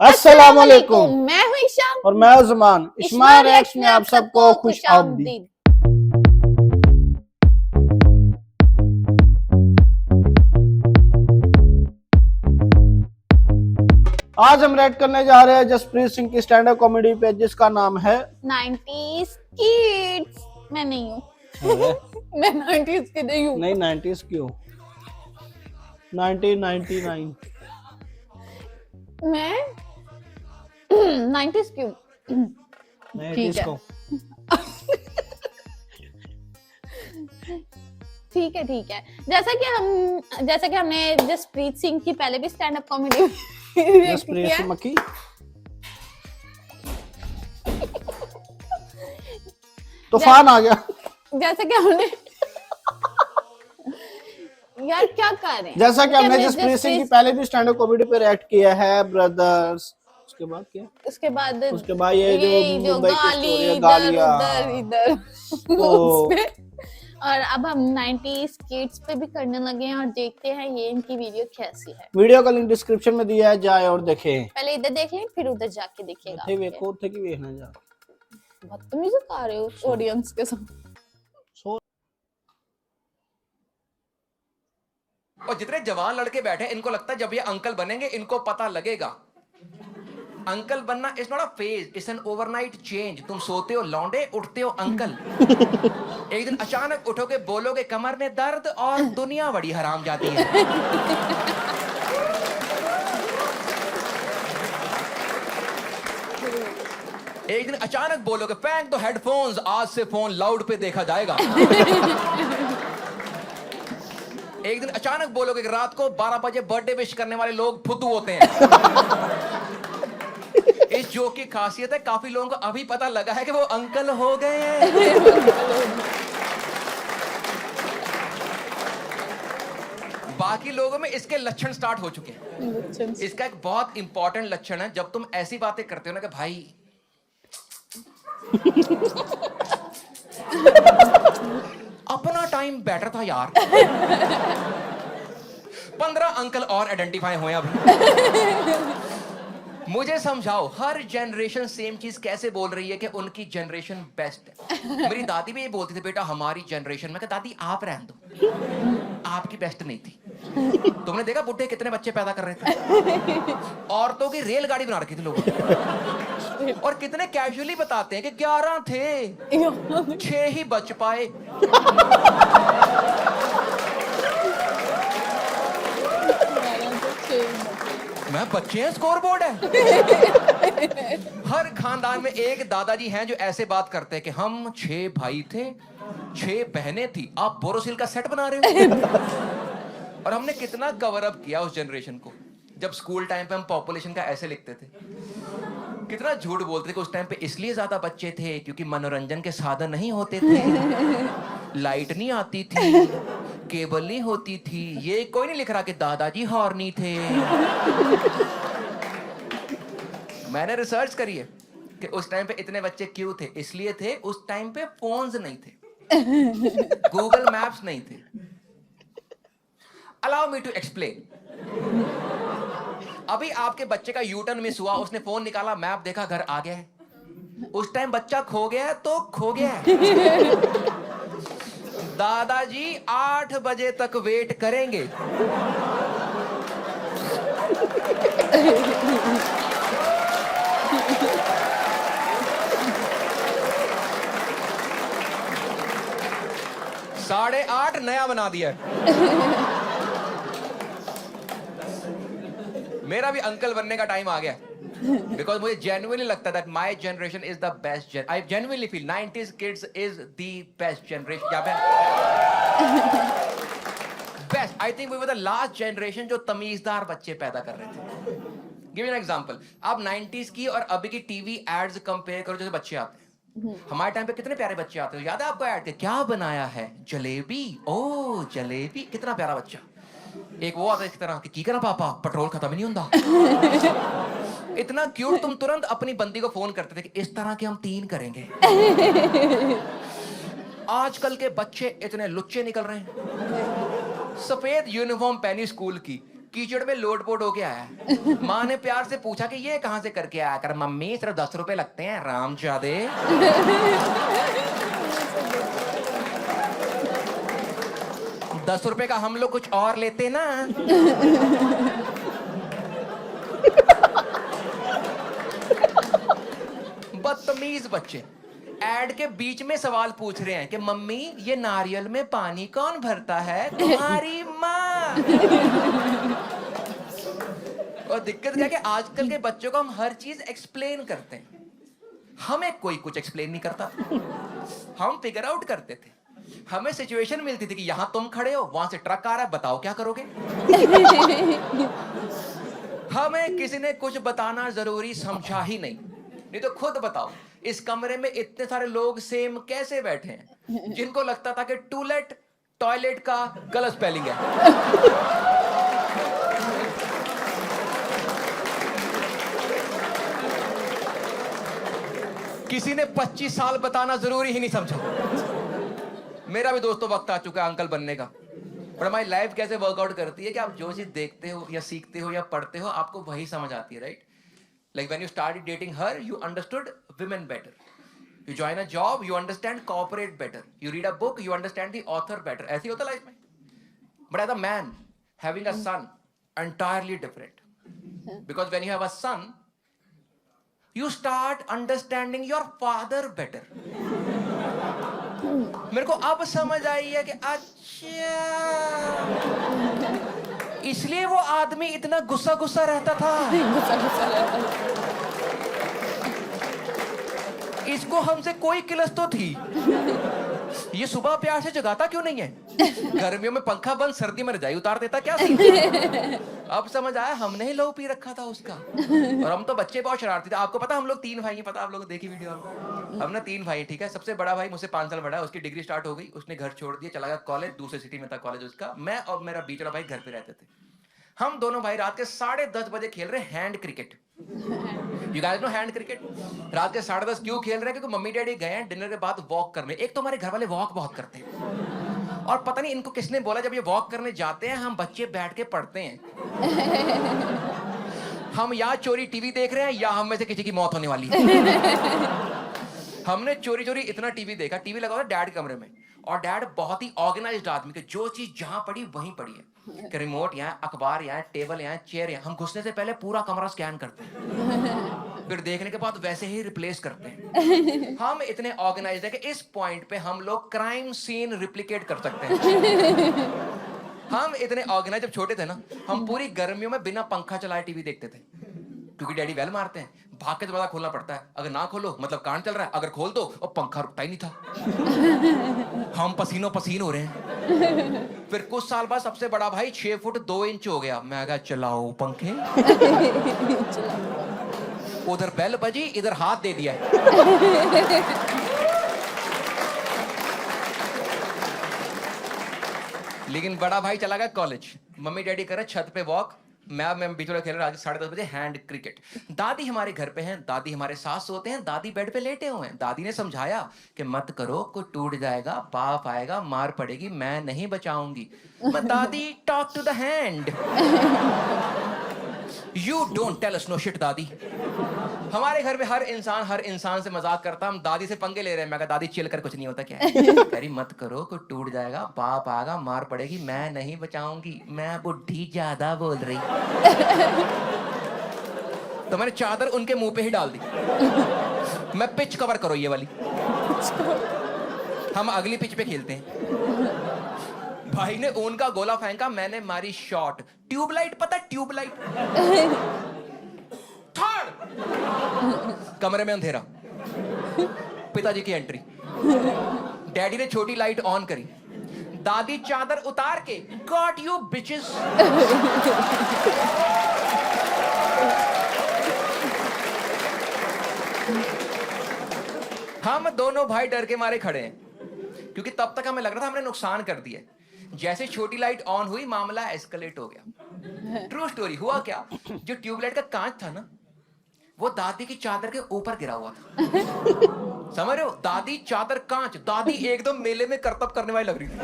अस्सलाम वालेकुम। मैं हूँ ईशान और मैं उस्मान। इश्मा रिएक्ट में आप सबको खुश आमदीद। आज हम रेड करने जा रहे हैं जसप्रीत सिंह की स्टैंड अप कॉमेडी पे जिसका नाम है 90s किड्स। मैं नहीं हूँ मैं 90s की नहीं हूँ। नहीं 90s क्यों 1999 मैं 90s क्यों ठीक 80s है को ठीक है जैसा कि हमने जसप्रीत सिंह की पहले भी stand up comedy Jaspreet Singh मक्खी तूफान आ गया। जैसा कि हमने यार क्या कर रहे हैं, जैसा कि हमने जसप्रीत सिंह की पहले भी स्टैंड अप कॉमेडी पे रिएक्ट किया है ब्रदर्स। उसके बाद क्या उसके बाद ये जो मुंबई की स्टोरी है गालियां इधर उस पे। और अब हम 90s किड्स पे भी करने लगे हैं और देखते हैं ये इनकी वीडियो कैसी है। वीडियो का लिंक डिस्क्रिप्शन में दिया है, जाए और देखें। पहले इधर देख लें फिर उधर जाके देखिएगा। थे वेखो थे कि देखना जा बदतमीजी कर रहे हो ऑडियंस के साथ। और जितने जवान लड़के बैठे इनको लगता है जब ये अंकल बनेंगे इनको पता लगेगा। अंकल बनना is not a phase, it's an overnight change. तुम सोते हो लौंडे, उठते हो अंकल। एक दिन अचानक उठोगे, बोलोगे कमर में दर्द और दुनिया बड़ी हराम जाती है। एक दिन अचानक बोलोगे फेंक दो हेडफोन्स, आज से फोन लाउड पे देखा जाएगा। एक दिन अचानक बोलोगे कि रात को 12 बजे बर्थडे विश करने वाले लोग फुद्दू होते हैं। इस जोक की खासियत है काफी लोगों को अभी पता लगा है कि वो अंकल हो गए हैं। बाकी लोगों में इसके लक्षण स्टार्ट हो चुके हैं। इसका एक बहुत इंपॉर्टेंट लक्षण है, जब तुम ऐसी बातें करते हो ना कि भाई अपना टाइम बेटर था यार। 15 अंकल और आइडेंटिफाई हुए अभी। मुझे समझाओ हर जनरेशन सेम चीज कैसे बोल रही है कि उनकी जनरेशन बेस्ट है। मेरी दादी भी ये बोलती थी बेटा हमारी जनरेशन में, दादी आप रहने दो, आपकी बेस्ट नहीं थी। तुमने देखा बुड्ढे कितने बच्चे पैदा कर रहे थे, औरतों की रेलगाड़ी बना रखी थी लोगों ने। और कितने कैजुअली बताते हैं कि 11 थे 6 ही बच पाए। मैं बच्चे हैं स्कोर बोर्ड है। हर खानदान में एक दादाजी हैं जो ऐसे बात करते हैं कि हम 6 भाई थे 6 बहनें थी, आप बोरोसिल का सेट बना रहे हो। और हमने कितना कवर अप किया उस जनरेशन को। जब स्कूल टाइम पे हम पॉपुलेशन का ऐसे लिखते थे, कितना झूठ बोलते थे कि उस टाइम पे इसलिए ज्यादा बच्चे थे क्योंकि मनोरंजन के साधन नहीं होते थे, लाइट नहीं आती थी, केबल नहीं होती थी। ये कोई नहीं लिख रहा कि दादाजी हॉर्नी थे। मैंने रिसर्च करी है कि उस टाइम पे इतने बच्चे क्यों थे। इसलिए थे उस टाइम पे फोन्स नहीं थे, गूगल मैप्स नहीं थे। Allow me to explain. अभी आपके बच्चे का यू टर्न मिस हुआ, उसने फोन निकाला, मैप देखा, घर आ गया है। उस टाइम बच्चा खो गया है तो खो गया है। दादाजी 8 बजे तक वेट करेंगे। साढ़े 8 नया बना दिया। मेरा भी अंकल बनने का टाइम आ गया, बिकॉज मुझे जेन्युइनली लगता है that my generation is the best. I genuinely feel 90s kids is the best generation. Best. I think we were the last generation जो तमीजदार बच्चे पैदा कर रहे थे। गिव यू एन एग्जांपल, आप 90s की और अभी की टीवी एड्स कंपेयर करो, जैसे बच्चे आते हैं। हमारे टाइम पे कितने प्यारे बच्चे आते हैं, याद है आपको? ऐड के क्या बनाया है, जलेबी, ओ जलेबी, कितना प्यारा बच्चा। एक वो आता है इस तरह की करा पापा पेट्रोल खत्म ही नहीं होता। इतना क्यूट, तुम तुरंत अपनी बंदी को फोन करते थे कि इस तरह के हम 3 करेंगे। आजकल के बच्चे इतने लुच्चे निकल रहे हैं। सफेद यूनिफॉर्म पहनी स्कूल की, कीचड़ में लोटपोट होके आया है। माँ ने प्यार से पूछा कि ये कहाँ से करके आया कर। मम्मी सिर्फ 10 रुपए लगते हैं, राम जादे। 10 रुपए का हम लोग कुछ और लेते ना। बदतमीज बच्चे एड के बीच में सवाल पूछ रहे हैं कि मम्मी ये नारियल में पानी कौन भरता है? तुम्हारी माँ। और दिक्कत क्या है कि आजकल के बच्चों को हम हर चीज एक्सप्लेन करते हैं, हमें कोई कुछ एक्सप्लेन नहीं करता। हम फिगर आउट करते थे, हमें सिचुएशन मिलती थी कि यहां तुम खड़े हो, वहां से ट्रक आ रहा है, बताओ क्या करोगे। हमें किसी ने कुछ बताना जरूरी समझा ही नहीं तो खुद बताओ इस कमरे में इतने सारे लोग सेम कैसे बैठे हैं जिनको लगता था कि टूलेट टॉयलेट का गलत स्पेलिंग है। किसी ने 25 साल बताना जरूरी ही नहीं समझा। मेरा भी दोस्तों वक्त आ चुका है अंकल बनने का। पर हमारी लाइफ कैसे वर्कआउट करती है कि आप जो चीज देखते हो या सीखते हो या पढ़ते हो आपको वही समझ आती है, right? Like when you started dating her, you understood women better. You join a job, you understand corporate better. You read a book, you understand the author better. ऐसे ही होता लाइफ में। But as a man, having a son, entirely different. Because when you have a son, you start understanding your father better. मेरे को अब समझ आई है कि अच्छा इसलिए वो आदमी इतना गुस्सा गुस्सा रहता था। इसको हमसे कोई किलस तो थी। ये सुबह प्यार से जगाता क्यों नहीं है? गर्मियों में पंखा बंद, सर्दी में रजाई उतार देता क्या सीन? अब समझ आया हमने ही लहू पी रखा था उसका। और हम तो बच्चे बहुत शरारती थे। आपको पता हम लोग 3 भाई हैं, पता आप लोगों ने देखी वीडियो? हमने 3 भाई, ठीक है? सबसे बड़ा भाई मुझसे 5 साल बड़ा है, उसकी डिग्री स्टार्ट हो गई, उसने घर छोड़ दिया, चला गया कॉलेज, दूसरे सिटी में था कॉलेज उसका। मैं और मेरा बीच वाला भाई घर पे रहते थे। हम दोनों भाई रात के 10:30 बजे खेल रहे hand cricket. You guys know hand cricket? रात के 10:30 क्यों खेल रहे हैं? क्योंकि मम्मी डैडी गए हैं डिनर के बाद वॉक करने। एक तो हमारे घर वाले वॉक बहुत करते हैं और पता नहीं इनको किसने बोला जब ये वॉक करने जाते हैं हम बच्चे बैठ के पढ़ते हैं। हम या चोरी टीवी देख रहे हैं या हम में से किसी की मौत होने वाली है। हमने चोरी चोरी इतना टीवी देखा, टीवी लगा हुआ डैड के कमरे में, और डैड बहुत ही ऑर्गेनाइज्ड आदमी के, जो चीज जहां पड़ी वहीं पड़ी है। कि रिमोट यहाँ, अखबार यहाँ, टेबल यहाँ, चेयर यहाँ। हम घुसने से पहले पूरा कमरा स्कैन करते हैं, फिर देखने के बाद वैसे ही रिप्लेस करते हैं। हम इतने ऑर्गेनाइज्ड है कि इस पॉइंट पे हम लोग क्राइम सीन रिप्लिकेट कर सकते हैं। हम इतने ऑर्गेनाइज, जब छोटे थे ना हम पूरी गर्मियों में बिना पंखा चलाए टीवी देखते थे, क्योंकि डैडी वेल मारते हैं, भाग के दरवाजा खोलना पड़ता है। अगर ना खोलो मतलब कांड चल रहा है, अगर खोल दो और पंखा रुकता ही नहीं था। हम पसीनों पसीन हो रहे हैं। फिर कुछ साल बाद सबसे बड़ा भाई 6 फुट 2 इंच हो गया। मैं कहा चलाओ पंखे। उधर बेल बजी, इधर हाथ दे दिया। लेकिन बड़ा भाई चला गया कॉलेज, मम्मी डैडी करे छत पे वॉक, मैं बीच में खेल रहा, 10:30 बजे हैंड क्रिकेट। दादी हमारे घर पे हैं, दादी हमारे साथ सोते हैं, दादी बेड पे लेटे हुए हैं। दादी ने समझाया कि मत करो, कोई टूट जाएगा, बाप आएगा, मार पड़ेगी, मैं नहीं बचाऊंगी। But dadi talk to the hand. You don't tell us no shit dadi. हमारे घर में हर इंसान से मजाक करता, हम दादी से पंगे ले रहे हैं। मैं कहा दादी चिल कर, कुछ नहीं होता क्या है? कह रही मत करो, कोई टूट जाएगा, बाप आएगा, मार पड़ेगी, मैं नहीं बचाऊंगी। मैं बुढ़ी ज्यादा बोल रही। तो मैंने चादर उनके मुंह पे ही डाल दी। मैं पिच कवर करो ये वाली, हम अगली पिच पे खेलते हैं। भाई ने ऊन का गोला फेंका, मैंने मारी शॉट। ट्यूबलाइट, पता ट्यूबलाइट? थर्ड कमरे में अंधेरा, पिताजी की एंट्री। डैडी ने छोटी लाइट ऑन करी, दादी चादर उतार के गॉट यू बिचेस। हम दोनों भाई डर के मारे खड़े हैं, क्योंकि तब तक हमें लग रहा था हमने नुकसान कर दिया। जैसे छोटी लाइट ऑन हुई मामला एस्केलेट हो गया। True story. हुआ क्या, जो ट्यूबलाइट का कांच था ना वो दादी की चादर के ऊपर गिरा हुआ था। समझ रहे हो? दादी चादर कांच, दादी एकदम मेले में करतब करने वाली लग रही थी।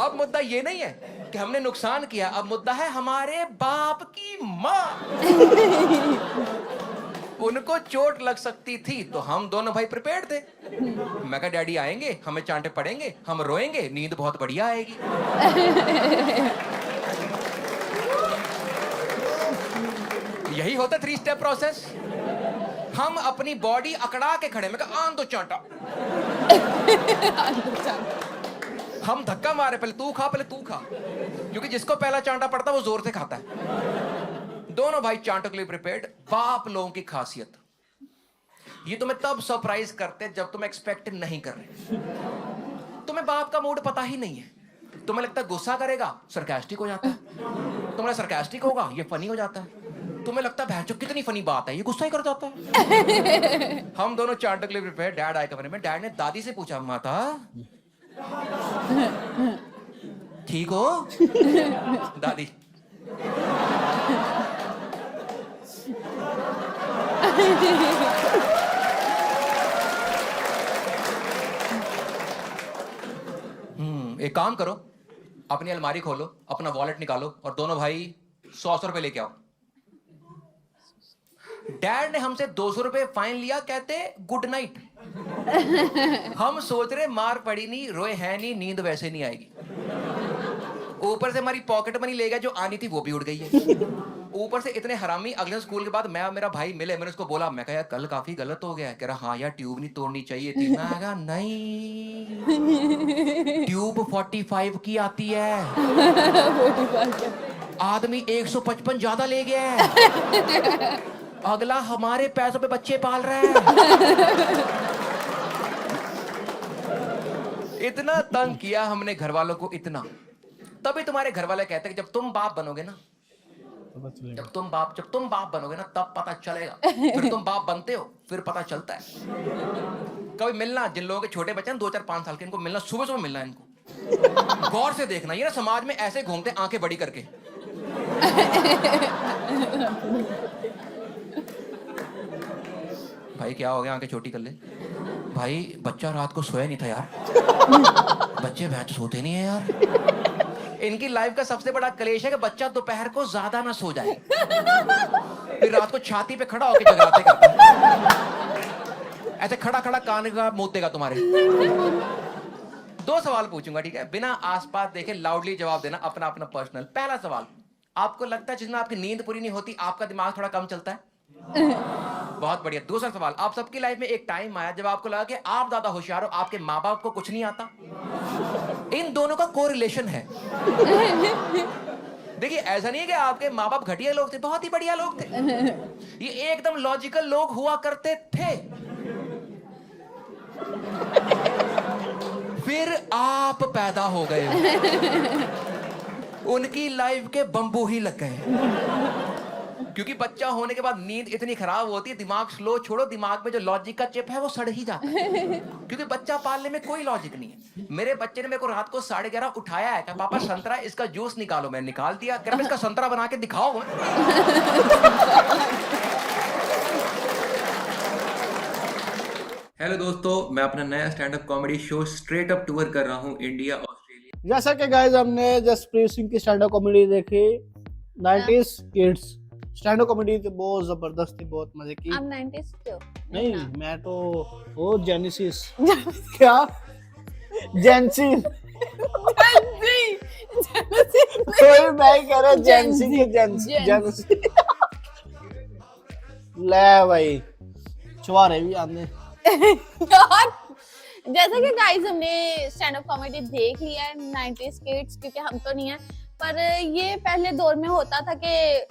अब मुद्दा ये नहीं है कि हमने नुकसान किया, अब मुद्दा है हमारे बाप की माँ। उनको चोट लग सकती थी तो हम दोनों भाई प्रिपेयर्ड थे। मैं कहा डैडी आएंगे, हमें चांटे पड़ेंगे, हम रोएंगे, नींद बहुत बढ़िया आएगी। यही होता 3 स्टेप प्रोसेस। हम अपनी बॉडी अकड़ा के खड़े, मैं कहा आन दो चांटा। हम धक्का मारे, पहले तू खा, पहले तू खा, क्योंकि जिसको पहला चांटा पड़ता है वो जोर से खाता है। दोनों भाई चांटों के लिए प्रिपेयर्ड। बाप लोगों की खासियत, ये तुम्हें तब सरप्राइज करते जब तुम एक्सपेक्ट नहीं कर रहे। तुम्हें बाप का मूड पता ही नहीं है, तुम्हें लगता है गुस्सा करेगा, सरकास्टिक हो जाता है। तुम्हें सरकास्टिक होगा, ये फनी हो जाता है। तुम्हें लगता है भैंचो कितनी फनी बात है, ये गुस्सा ही कर जाता है। हम दोनों चांटों के लिए प्रिपेयर। डैड आए कमरे में, डैड ने दादी से पूछा, माता ठीक हो? दादी एक काम करो, अपनी अलमारी खोलो, अपना वॉलेट निकालो और दोनों भाई 100 रुपए लेके आओ। डैड ने हमसे 200 रुपए फाइन लिया, कहते गुड नाइट। हम सोच रहे मार पड़ी नहीं, रोए हैं नहीं, नींद वैसे नहीं आएगी। ऊपर से हमारी पॉकेट मनी ले गया, जो आनी थी वो भी उड़ गई है। ऊपर से इतने हरामी। अगले दिन स्कूल के बाद मैं और मेरा भाई मिले, मैंने उसको बोला, मैं कहा यार कल काफी गलत हो गया। कह रहा हाँ यार ट्यूब नहीं तोड़नी चाहिए थी। मैं कहा नहीं, ट्यूब 45 की आती है, आदमी 155 ज्यादा ले गया है। अगला हमारे पैसों पे बच्चे पाल रहा है। इतना तंग किया हमने घर वालों को, इतना। तभी तुम्हारे घर वाले कहते हैं कि जब तुम बाप बनोगे ना, जब तुम बाप बनोगे ना तब पता चलेगा। फिर तुम बाप बनते हो, फिर पता चलता है। कभी मिलना जिन लोगों के छोटे बच्चे हैं 2-4-5 साल के, इनको मिलना, सुबह सुबह मिलना इनको। गौर से देखना, ये ना समाज में ऐसे घूमते आंखें बड़ी करके। भाई क्या हो गया, आंखें छोटी कर ले। भाई बच्चा रात को सोया नहीं था यार। बच्चे भैंस सोते नहीं है यार। इनकी लाइफ का सबसे बड़ा क्लेश है कि बच्चा दोपहर को ज्यादा ना सो जाए, फिर रात को छाती पे खड़ा होकर जगराते करता है। ऐसे खड़ा खड़ा कान का मुंह देगा तुम्हारे। 2 सवाल पूछूंगा, ठीक है? बिना आसपास देखे लाउडली जवाब देना, अपना अपना पर्सनल। पहला सवाल, आपको लगता है जिसमें आपकी नींद पूरी नहीं होती आपका दिमाग थोड़ा कम चलता है? बहुत बढ़िया। दूसरा सवाल, आप सबकी लाइफ में एक टाइम आया जब आपको लगा कि आप ज्यादा होशियार हो, आपके माँ बाप को कुछ नहीं आता? इन दोनों का कोरिलेशन है। देखिए ऐसा नहीं है कि आपके माँ बाप घटिया लोग थे, बहुत ही बढ़िया लोग थे। ये एकदम लॉजिकल लोग हुआ करते थे। फिर आप पैदा हो गए, उनकी लाइफ के बम्बू ही लग गए। क्योंकि बच्चा होने के बाद नींद इतनी खराब होती है, दिमाग स्लो छोड़ो, दिमाग में जो लॉजिक का चिप है वो सड़ ही जाता है। क्योंकि बच्चा पालने में कोई लॉजिक नहीं है। मेरे बच्चे ने मेरे को रात को 11:30 उठाया है, कहा पापा संतरा इसका जूस निकालो। मैं निकाल दिया। कह रहा इसका संतरा बना के दिखाओ। हेलो दोस्तों, मैं अपना नया stand up comedy show straight up tour कर रहा हूँ इंडिया ऑस्ट्रेलिया। जैसा कि गाइस हमने जसप्रीत सिंह की स्टैंड अप कॉमेडी देखी 90s kids. Stand up comedy तो बहुत जबरदस्त थी, बहुत मजे की। आप 90s के हो? नहीं मैं तो वो जेनेसिस। क्या जेंसी? कोई मैं कह रहा जेंसी के जेंसी। ले भाई छुआरे भी आंदे। जैसा कि गाइस हमने स्टैंड अप कॉमेडी देख लिया है 90s किड्स, क्योंकि हम तो नहीं है, पर ये पहले दौर में होता था कि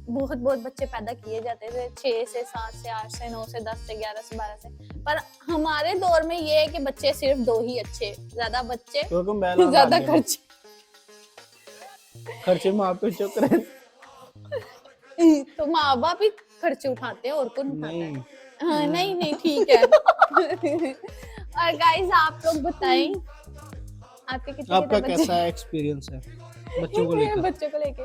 बहुत बच्चे पैदा किए जाते थे, 6 से 7 से 8 से 9 से 10 से 11 से 12 से। पर हमारे दौर में ये है कि बच्चे सिर्फ 2 ही अच्छे, ज्यादा बच्चे ज्यादा खर्चे माँ पे चक्कर। तो माँ बाप ही खर्चे उठाते हैं और कौन उठाता है? नहीं हाँ, नहीं ठीक है। और गाइस आप लोग बताएं आपके आपका कैसा एक्सपीरियंस है बच्चों को लेकर? बच्चों को लेके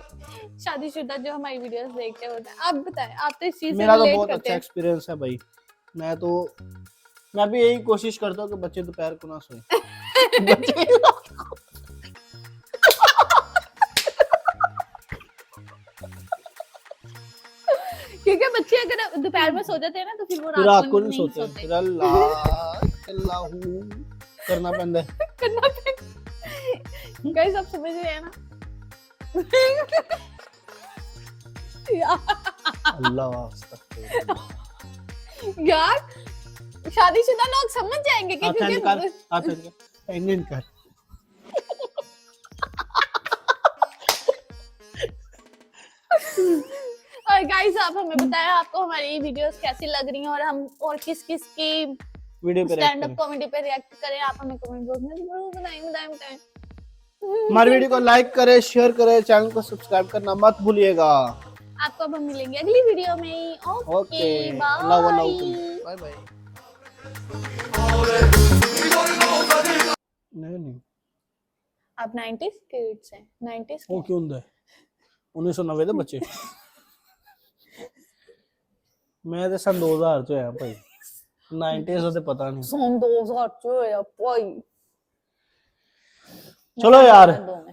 शादीशुदा जो हमारी वीडियोस देखते होते हैं, आप बताएं, आप तो इस चीज से मेरा तो रिलेट बहुत करते अच्छा हैं। एक्सपीरियंस है भाई। मैं भी यही कोशिश करता हूँ कि बच्चे दोपहर को ना सोए। क्योंकि बच्चे अगर दोपहर में सो जाते हैं ना तो फिर वो फिर रात को नहीं नहीं सोते फिर अल्लाह करना पैंदा है। करना गाइस आप समझ रहे हैं ना अल्लाह अस्तगफिरुल्लाह। यार शादीशुदा लोग समझ जाएंगे कि हाथ निकाल क्योंकि हाथ निकाल इंडियन कर। और गाइस आप हमें बताएं आपको हमारी वीडियोस कैसी लग रही हैं और हम और किस किस की वीडियो पे स्टैंड अप कॉमेडी पे रिएक्ट करें आप हमें कमेंट बॉक्स में जरूर बताएं। हमारी वीडियो को लाइक करें शेयर करें चैनल को सब्सक्राइब करना मत भूलिएगा। आपको अब हम मिलेंगे अगली वीडियो में। Okay Allah bye. Bye bye. नहीं आप 90s किड्स हैं 90s वो क्यों ਹੁੰਦਾ 1990 ਦੇ ਬੱਚੇ ਮੈਂ ਤੇ सन 2000 ਚ ਹੋਇਆ ਭਾਈ 90s ਦਾ ਤੇ ਪਤਾ ਨਹੀਂ। सन 2000 ਚ ਹੋਇਆ ਭਾਈ। चलो यार दो में